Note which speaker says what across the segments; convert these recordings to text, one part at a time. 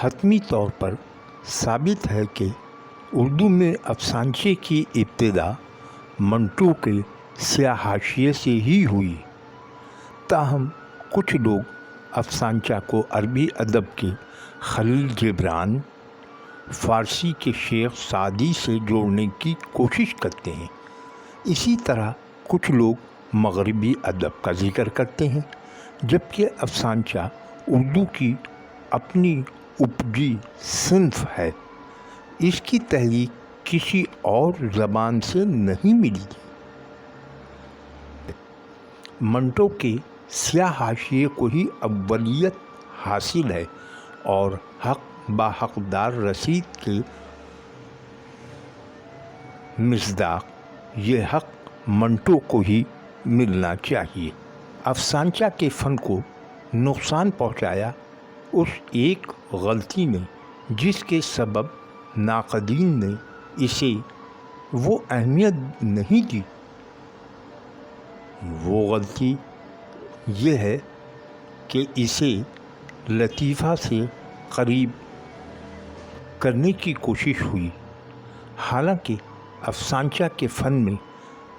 Speaker 1: حتمی طور پر ثابت ہے کہ اردو میں افسانچے کی ابتدا منٹو کے سیاہ حاشیے سے ہی ہوئی، تاہم کچھ لوگ افسانچہ کو عربی ادب کے خلیل جبران، فارسی کے شیخ سعدی سے جوڑنے کی کوشش کرتے ہیں۔ اسی طرح کچھ لوگ مغربی ادب کا ذکر کرتے ہیں، جبکہ افسانچہ اردو کی اپنی اپجی صنف ہے، اس کی تحریک کسی اور زبان سے نہیں ملی۔ منٹو کے سیاہ حاشیے کو ہی اولیت حاصل ہے اور حق با حقدار رسید کے مصداق یہ حق منٹو کو ہی ملنا چاہیے۔ افسانچہ کے فن کو نقصان پہنچایا اس ایک غلطی نے جس کے سبب ناقدین نے اسے وہ اہمیت نہیں دی۔ وہ غلطی یہ ہے کہ اسے لطیفہ سے قریب کرنے کی کوشش ہوئی، حالانکہ افسانچہ کے فن میں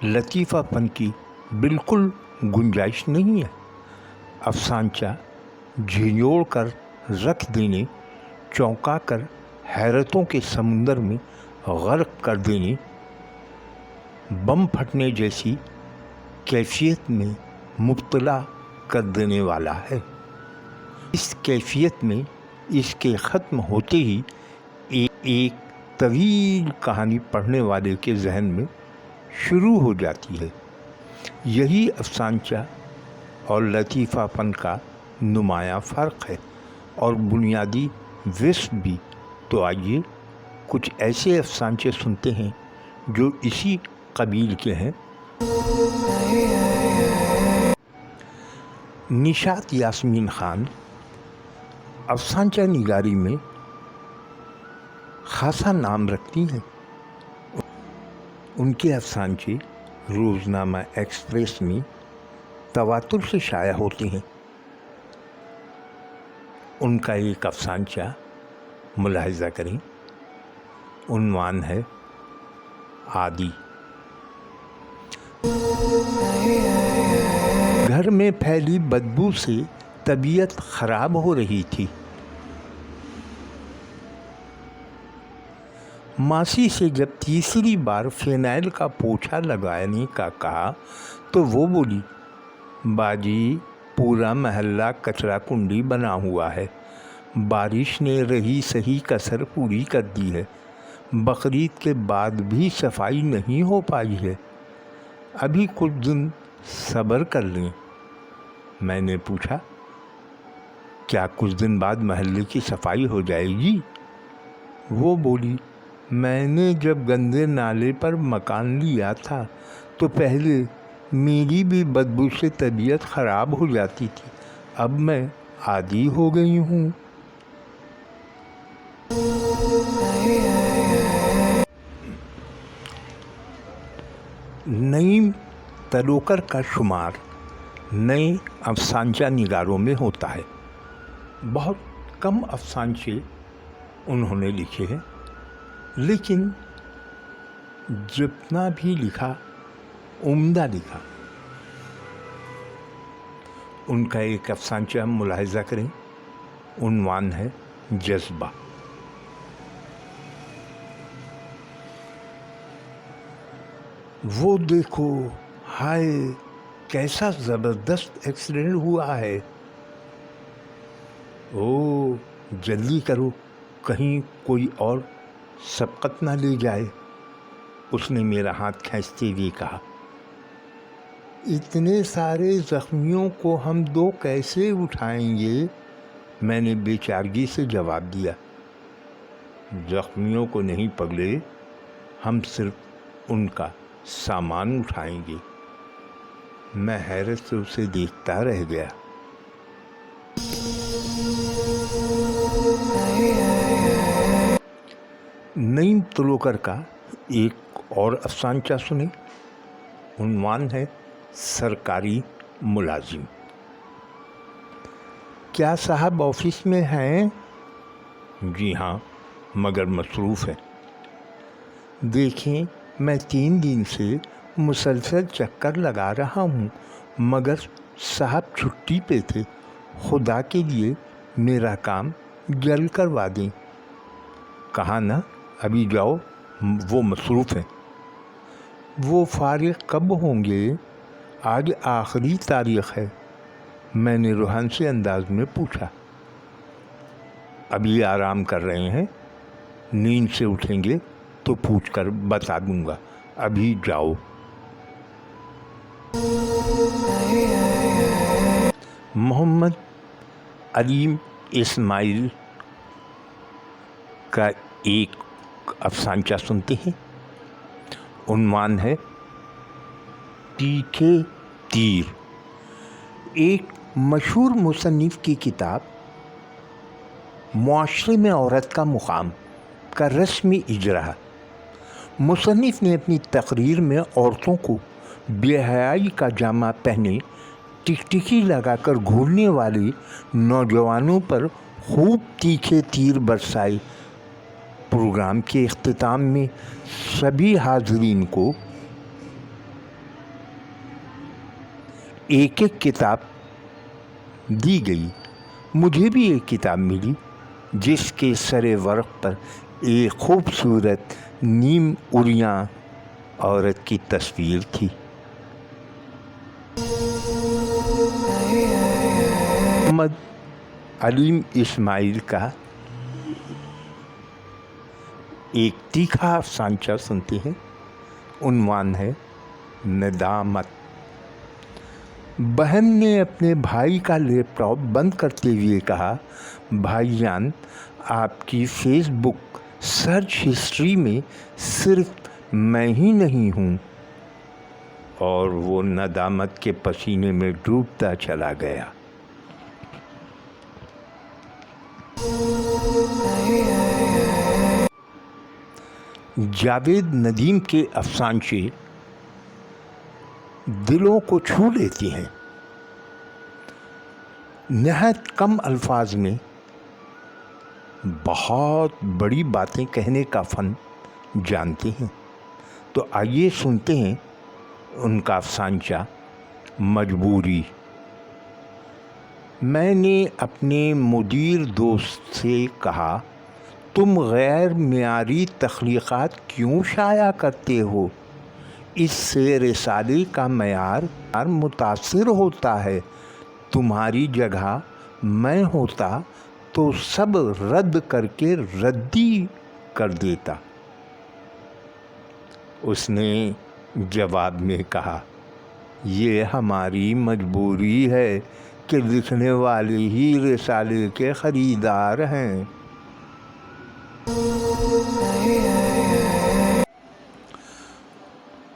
Speaker 1: لطیفہ پن کی بالکل گنجائش نہیں ہے۔ افسانچہ جھنجھوڑ کر رکھ دینے، چونکا کر حیرتوں کے سمندر میں غرق کر دینے، بم پھٹنے جیسی کیفیت میں مبتلا کر دینے والا ہے۔ اس کیفیت میں اس کے ختم ہوتے ہی ایک طویل کہانی پڑھنے والے کے ذہن میں شروع ہو جاتی ہے۔ یہی افسانچہ اور لطیفہ پن کا نمایاں فرق ہے اور بنیادی وصف بھی۔ تو آئیے کچھ ایسے افسانچے سنتے ہیں جو اسی قبیل کے ہیں۔ نشاط یاسمین خان افسانچہ نگاری میں خاصا نام رکھتی ہیں۔ ان کے افسانچے روزنامہ ایکسپریس میں تواتر سے شائع ہوتے ہیں۔ ان کا ایک افسانچہ ملاحظہ کریں، عنوان ہے عادی۔ گھر میں پھیلی بدبو سے طبیعت خراب ہو رہی تھی۔ ماسی سے جب تیسری بار فینائل کا پوچھا لگانے کا کہا تو وہ بولی، باجی پورا محلہ کچرا کنڈی بنا ہوا ہے، بارش نے رہی سہی کسر پوری کر دی ہے، بقرعید کے بعد بھی صفائی نہیں ہو پائی ہے، ابھی کچھ دن صبر کر لیں۔ میں نے پوچھا، کیا کچھ دن بعد محلے کی صفائی ہو جائے گی؟ وہ بولی، میں نے جب گندے نالے پر مکان لیا تھا تو پہلے میری بھی بدبو سے طبیعت خراب ہو جاتی تھی، اب میں عادی ہو گئی ہوں۔ نعیم تلوکر کا شمار نئے افسانچہ نگاروں میں ہوتا ہے۔ بہت کم افسانچے انہوں نے لکھے ہیں، لیکن جتنا بھی لکھا عمدہ لکھا۔ ان کا ایک افسانچہ ملاحظہ کریں، عنوان ہے جذبہ۔ وہ دیکھو، ہائے کیسا زبردست ایکسیڈنٹ ہوا ہے، او جلدی کرو کہیں کوئی اور سبقت نہ لے جائے، اس نے میرا ہاتھ کھینچتے ہوئے کہا۔ اتنے سارے زخمیوں کو ہم دو کیسے اٹھائیں گے؟ میں نے بے چارگی سے جواب دیا۔ زخمیوں کو نہیں پگلے، ہم صرف ان کا سامان اٹھائیں گے۔ میں حیرت سے اسے دیکھتا رہ گیا۔ نعیم تلوکر کا ایک اور افسانچہ سنیں، عنوان ہے سرکاری ملازم۔ کیا صاحب آفس میں ہیں؟ جی ہاں، مگر مصروف ہے۔ دیکھیں، میں 3 دن سے مسلسل چکر لگا رہا ہوں، مگر صاحب چھٹی پہ تھے۔ خدا کے لیے میرا کام جلد کروا دیں۔ کہا نا ابھی جاؤ، وہ مصروف ہیں۔ وہ فارغ کب ہوں گے؟ آج آخری تاریخ ہے، میں نے روحان سے انداز میں پوچھا۔ ابھی آرام کر رہے ہیں، نیند سے اٹھیں گے تو پوچھ کر بتا دوں گا، ابھی جاؤ۔ محمد علیم اسماعیل کا ایک افسانچہ سنتے ہیں۔ عنوان ہے تیکھے تیر۔ ایک مشہور مصنف کی کتاب معاشرے میں عورت کا مقام کا رسمی اجرا۔ مصنف نے اپنی تقریر میں عورتوں کو بے حیائی کا جامہ پہنے ٹکٹکی لگا کر گھورنے والے نوجوانوں پر خوب تیکھے تیر برسائے۔ پروگرام کے اختتام میں سبھی حاضرین کو ایک ایک کتاب دی گئی۔ مجھے بھی ایک کتاب ملی جس کے سر ورق پر ایک خوبصورت نیم عریاں عورت کی تصویر تھی۔ محمد علیم اسماعیل کا ایک تیکھا افسانچہ سنتے ہیں۔ عنوان ہے ندامت۔ بہن نے اپنے بھائی کا لیپ ٹاپ بند کرتے ہوئے کہا، بھائی جان، آپ کی فیس بک سرچ ہسٹری میں صرف میں ہی نہیں ہوں۔ اور وہ ندامت کے پسینے میں ڈوبتا چلا گیا۔ جاوید ندیم کے افسانچے دلوں کو چھو لیتے ہیں۔ نہایت کم الفاظ میں بہت بڑی باتیں کہنے کا فن جانتے ہیں۔ تو آئیے سنتے ہیں ان کا افسانچہ مجبوری۔ میں نے اپنے مدیر دوست سے کہا، تم غیر معیاری تخلیقات کیوں شائع کرتے ہو؟ اس سے رسالے کا معیار متاثر ہوتا ہے۔ تمہاری جگہ میں ہوتا تو سب رد کر کے ردی کر دیتا۔ اس نے جواب میں کہا، یہ ہماری مجبوری ہے کہ لکھنے والے ہی رسالے کے خریدار ہیں۔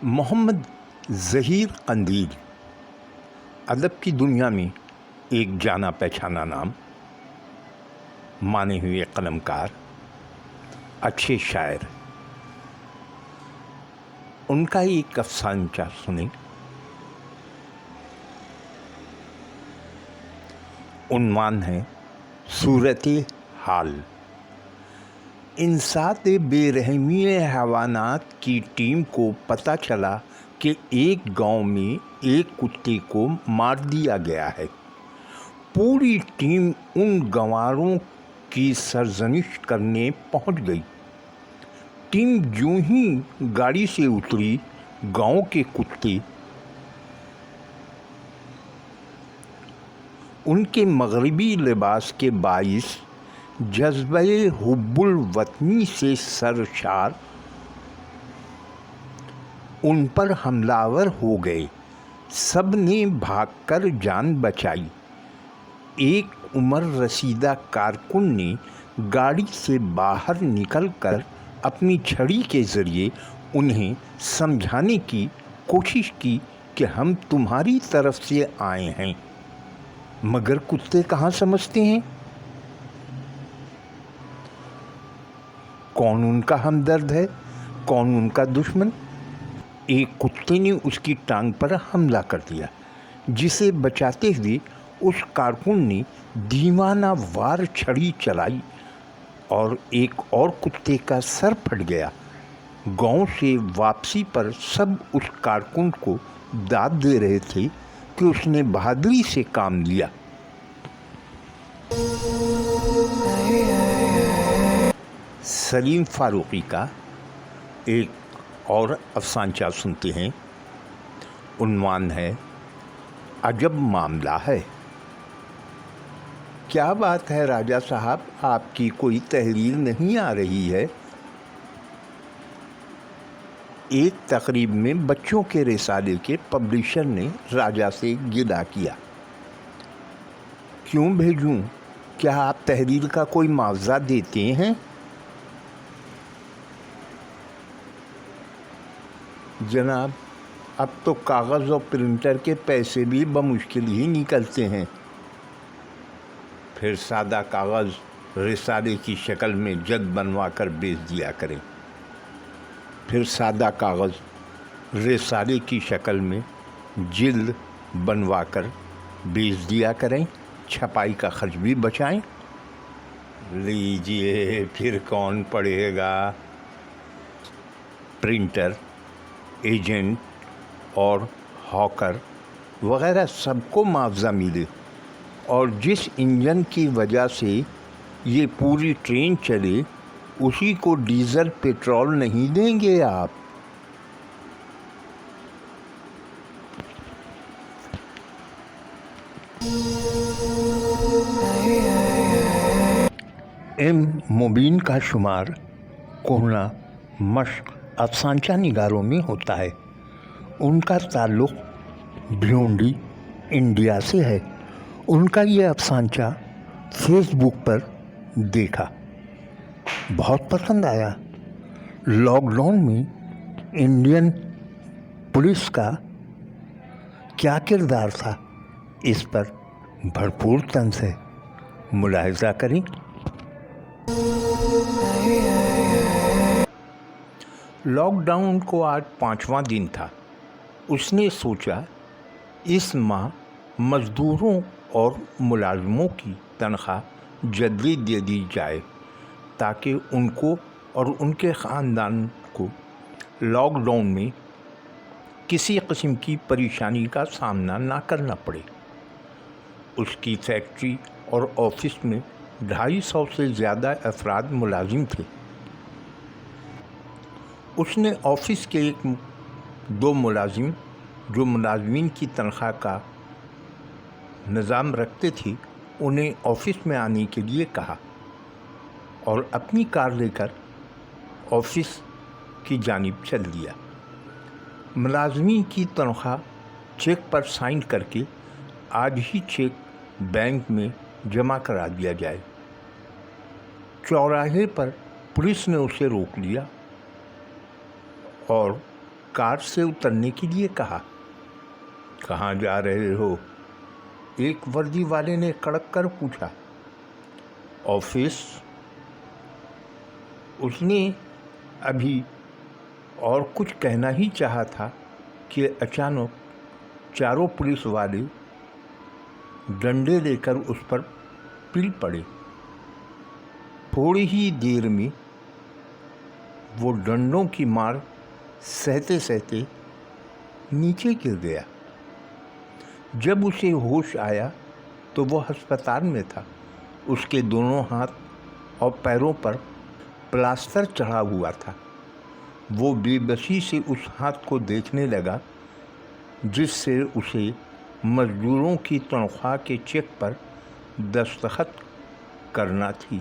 Speaker 1: محمد ظہیر قندیل ادب کی دنیا میں ایک جانا پہچانا نام، مانے ہوئے قلمکار، اچھے شاعر۔ ان کا ایک افسانچہ سنیں۔ عنوان ہے صورت حال۔ انسات بے رحمی حیوانات کی ٹیم کو پتہ چلا کہ ایک گاؤں میں ایک کتے کو مار دیا گیا ہے۔ پوری ٹیم ان گنواروں کی سرزنش کرنے پہنچ گئی۔ ٹیم جوں ہی گاڑی سے اتری، گاؤں کے کتے ان کے مغربی لباس کے باعث جذبہ حب الوطنی سے سرشار ان پر حملہ آور ہو گئے۔ سب نے بھاگ کر جان بچائی۔ ایک عمر رسیدہ کارکن نے گاڑی سے باہر نکل کر اپنی چھڑی کے ذریعے انہیں سمجھانے کی کوشش کی کہ ہم تمہاری طرف سے آئے ہیں، مگر کتے کہاں سمجھتے ہیں کون ان کا ہمدرد ہے، کون ان کا دشمن۔ ایک کتے نے اس کی ٹانگ پر حملہ کر دیا، جسے بچاتے ہوئے اس کارکن نے دیوانہ وار چھڑی چلائی اور ایک اور کتے کا سر پھٹ گیا۔ گاؤں سے واپسی پر سب اس کارکن کو داد دے رہے تھے کہ اس نے بہادری سے کام لیا۔ سلیم فاروقی کا ایک اور افسانچہ سنتے ہیں۔ عنوان ہے عجب معاملہ ہے۔ کیا بات ہے راجہ صاحب، آپ کی کوئی تحریر نہیں آ رہی ہے؟ ایک تقریب میں بچوں کے رسالے کے پبلشر نے راجہ سے گلا کیا۔ کیوں بھیجوں؟ کیا آپ تحریر کا کوئی معاوضہ دیتے ہیں؟ جناب، اب تو کاغذ اور پرنٹر کے پیسے بھی بمشکل ہی نکلتے ہیں۔ پھر سادہ کاغذ رسالے کی شکل میں جلد بنوا کر بیچ دیا کریں۔ پھر سادہ کاغذ رسالے کی شکل میں جلد بنوا کر بیچ دیا کریں، چھپائی کا خرچ بھی بچائیں۔ لیجئے، پھر کون پڑھے گا؟ پرنٹر، ایجنٹ اور ہاکر وغیرہ سب کو معاوضہ ملے، اور جس انجن کی وجہ سے یہ پوری ٹرین چلے اسی کو ڈیزل پیٹرول نہیں دیں گے آپ۔ ایم مبین کا شمار کوہنا مشق افسانچہ نگاروں میں ہوتا ہے۔ ان کا تعلق بھیونڈی، انڈیا سے ہے۔ ان کا یہ افسانچہ فیس بک پر دیکھا، بہت پسند آیا۔ لاک ڈاؤن میں انڈین پولیس کا کیا کردار تھا، اس پر بھرپور طنز ہے، ملاحظہ کریں۔ لاک ڈاؤن کو آج 5واں دن تھا۔ اس نے سوچا اس ماہ مزدوروں اور ملازموں کی تنخواہ جلدی دے دی جائے تاکہ ان کو اور ان کے خاندان کو لاک ڈاؤن میں کسی قسم کی پریشانی کا سامنا نہ کرنا پڑے۔ اس کی فیکٹری اور آفس میں 250 سے زیادہ افراد ملازم تھے۔ اس نے آفس کے 2 ملازم جو ملازمین کی تنخواہ کا نظام رکھتے تھے انہیں آفس میں آنے کے لیے کہا اور اپنی کار لے کر آفس کی جانب چل دیا۔ ملازمین کی تنخواہ چیک پر سائن کر کے آج ہی چیک بینک میں جمع کرا دیا جائے۔ چوراہے پر پولیس نے اسے روک لیا اور کار سے اترنے کے لیے کہا۔ کہاں جا رہے ہو؟ ایک وردی والے نے کڑک کر پوچھا۔ آفس۔ اس نے ابھی اور کچھ کہنا ہی چاہا تھا کہ اچانک چاروں پولیس والے ڈنڈے لے کر اس پر پل پڑے۔ تھوڑی ہی دیر میں وہ ڈنڈوں کی مار سہتے سہتے نیچے گر گیا۔ جب اسے ہوش آیا تو وہ ہسپتال میں تھا۔ اس کے دونوں ہاتھ اور پیروں پر پلاسٹر چڑھا ہوا تھا۔ وہ بے بسی سے اس ہاتھ کو دیکھنے لگا جس سے اسے مزدوروں کی تنخواہ کے چیک پر دستخط کرنا تھی۔